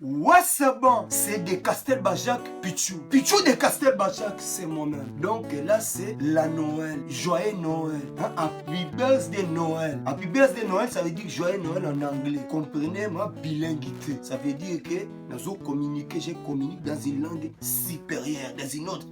Ouais, c'est bon, c'est de Castelbajac Pichou. Pichou de Castelbajac, c'est moi-même. Donc là, c'est la Noël. Joyeux Noël. Hein? Happy birthday Noël. Happy birthday Noël, ça veut dire joyeux Noël en anglais. Comprenez ma bilinguité. Ça veut dire que nous communiquer, je communique dans une langue supérieure, dans une autre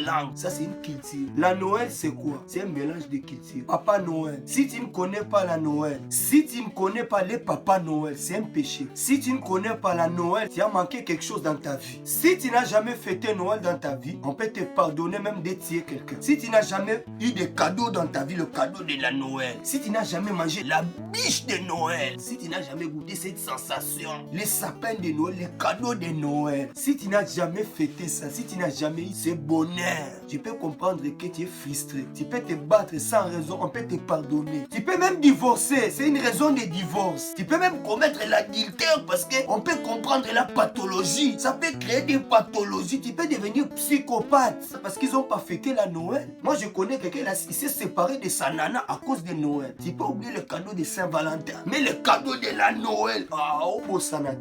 langue. Ça, c'est une culture. La Noël, c'est quoi? C'est un mélange de cultures. Papa Noël. Si tu ne connais pas la Noël, si tu ne connais pas les Papa Noël, c'est un péché. Si tu ne connais pas la Noël, tu as manqué quelque chose dans ta vie. Si tu n'as jamais fêté Noël dans ta vie, on peut te pardonner même de tuer quelqu'un. Si tu n'as jamais eu de cadeaux dans ta vie, le cadeau de la Noël. Si tu n'as jamais mangé la biche de Noël. Si tu n'as jamais goûté cette sensation, les sapins de Noël, les cadeaux de Noël. Si tu n'as jamais fêté ça, si tu n'as jamais eu ce bonheur, tu peux comprendre que tu es frustré. Tu peux te battre sans raison, on peut te pardonner. Tu peux même divorcer, c'est une raison de divorce. Tu peux même commettre l'adultère parce qu'on peut comprendre la pathologie. Ça peut créer des pathologies. Tu peux devenir psychopathe parce qu'ils n'ont pas fêté la Noël. Moi, je connais quelqu'un, il s'est séparé de sa nana à cause de Noël. Tu peux oublier le cadeau de Saint-Valentin, mais le cadeau de la Noël, oh, ça n'a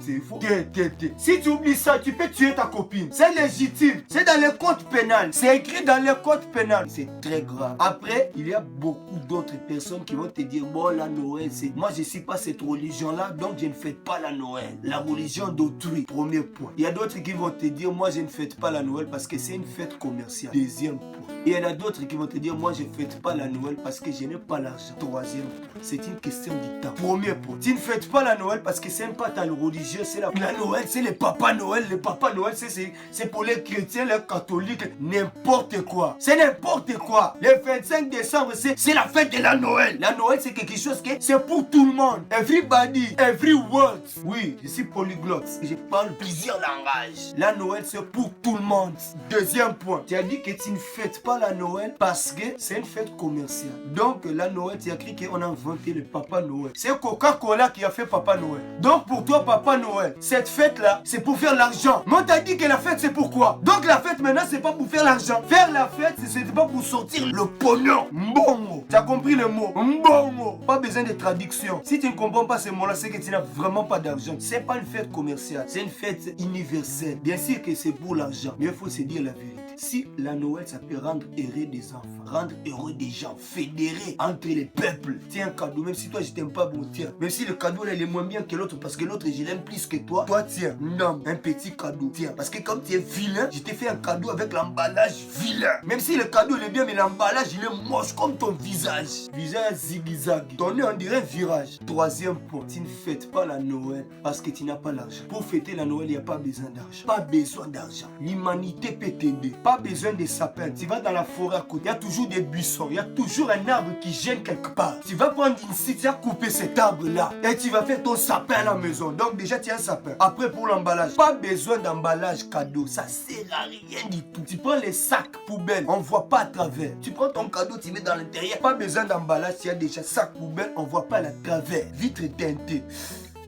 Si tu oublies ça, tu peux tuer ta copine. C'est légitime. C'est dans le code pénal. C'est écrit dans le code pénal. C'est très grave. Après, il y a beaucoup d'autres personnes qui vont te dire, bon, la Noël, c'est... Moi, je ne suis pas cette religion-là, donc je ne fête pas la Noël. La religion d'autrui, premier point. Il y a d'autres qui vont te dire, moi, je ne fête pas la Noël parce que c'est une fête commerciale. Deuxième point. Et il y en a d'autres qui vont te dire, moi, je ne fête pas la Noël parce que je n'ai pas l'argent. Troisième point. C'est une question du temps. Premier point. Tu ne fêtes pas la Noël parce que c'est pas ta religion, c'est la Noël, c'est le Papa Noël. Le Papa Noël, c'est pour les chrétiens, les catholiques, n'importe quoi. C'est n'importe quoi. Le 25 décembre, c'est la fête de la Noël. La Noël, c'est quelque chose que c'est pour tout le monde. Everybody, every word. Oui, je suis polyglotte. Je parle plusieurs langages. La Noël, c'est pour tout le monde. Deuxième point. Tu as dit que tu ne fêtes pas la Noël parce que c'est une fête commerciale. Donc, la Noël, tu as écrit qu'on a inventé le Papa Noël. C'est Coca-Cola qui a fait Papa Noël. Donc, pour toi, Papa Noël, cette fête-là, c'est pour faire l'argent. Moi, t'as dit que la fête, c'est pourquoi? Donc, la fête, maintenant, c'est pas pour faire l'argent. Faire la fête, c'est pas pour sortir le pognon. Mbongo. Tu as compris le mot? Mbongo. Pas besoin de traduction. Si tu ne comprends pas ce mot-là, c'est que tu n'as vraiment pas d'argent. C'est pas une fête commerciale. C'est une fête universelle. Bien sûr que c'est pour l'argent. Mais il faut se dire la vérité. Si la Noël, ça peut rendre heureux des enfants, rendre heureux des gens, fédérer entre les peuples. Tiens un cadeau, même si toi je t'aime pas, bon tiens. Même si le cadeau là il est moins bien que l'autre, parce que l'autre je l'aime plus que toi. Toi tiens, non, un petit cadeau, tiens. Parce que comme tu es vilain, je t'ai fait un cadeau avec l'emballage vilain. Même si le cadeau il est bien, mais l'emballage il est moche comme ton visage. Visage zigzag. Ton nez on dirait un virage. Troisième point, tu ne fêtes pas la Noël parce que tu n'as pas l'argent. Pour fêter la Noël, il n'y a pas besoin d'argent. Pas besoin d'argent. L'humanité peut t'aider. Pas besoin de sapins. Tu vas dans la forêt à côté, il y a toujours des buissons, il y a toujours un arbre qui gêne quelque part. Tu vas prendre une scie, tu vas couper cet arbre-là et tu vas faire ton sapin à la maison. Donc déjà tu as un sapin. Après pour l'emballage, pas besoin d'emballage cadeau, ça sert à rien du tout. Tu prends les sacs poubelles, on voit pas à travers. Tu prends ton cadeau, tu mets dans l'intérieur, pas besoin d'emballage, tu as déjà sac poubelle, on voit pas à travers. Vitre teintée.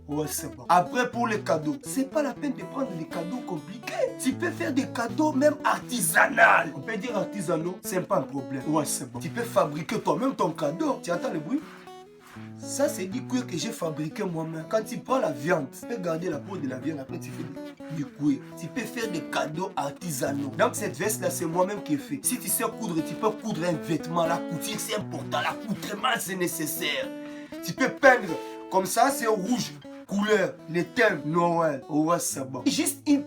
Ouais, c'est bon. Après, pour les cadeaux, c'est pas la peine de prendre des cadeaux compliqués. Tu peux faire des cadeaux même artisanaux. On peut dire artisanaux, c'est pas un problème. Ouais, c'est bon. Tu peux fabriquer toi-même ton cadeau. Tu entends le bruit? Ça, c'est du cuir que j'ai fabriqué moi-même. Quand tu prends la viande, tu peux garder la peau de la viande. Après, tu fais du cuir. Tu peux faire des cadeaux artisanaux. Donc, cette veste-là, c'est moi-même qui ai fait. Si tu sais coudre, tu peux coudre un vêtement. La couture, c'est important. L'accoutrement, c'est nécessaire. Tu peux peindre. Comme ça, c'est rouge. Couleur, les thèmes, Noël. Ouais, c'est bon. Juste une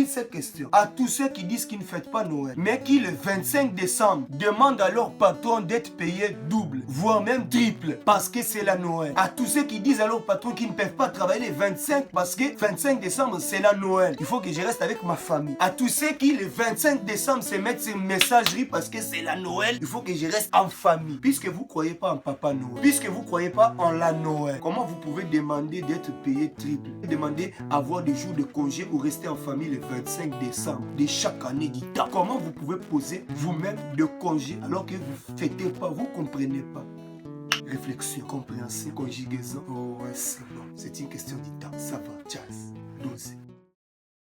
seule question. À tous ceux qui disent qu'ils ne fêtent pas Noël, mais qui le 25 décembre demandent à leur patron d'être payé double, voire même triple, parce que c'est la Noël. À tous ceux qui disent à leur patron qu'ils ne peuvent pas travailler les 25, parce que 25 décembre, c'est la Noël. Il faut que je reste avec ma famille. À tous ceux qui le 25 décembre se mettent sur messagerie parce que c'est la Noël, il faut que je reste en famille. Puisque vous ne croyez pas en Papa Noël, puisque vous ne croyez pas en la Noël, comment vous pouvez demander d'être payé triple? Demandez avoir des jours de congé ou rester en famille le 25 décembre de chaque année du temps. Comment vous pouvez poser vous-même de congé alors que vous ne fêtez pas, vous ne comprenez pas? Réflexion, compréhension, conjugaison. Oh ouais, c'est bon. C'est une question du temps. Ça va, Charles. 12.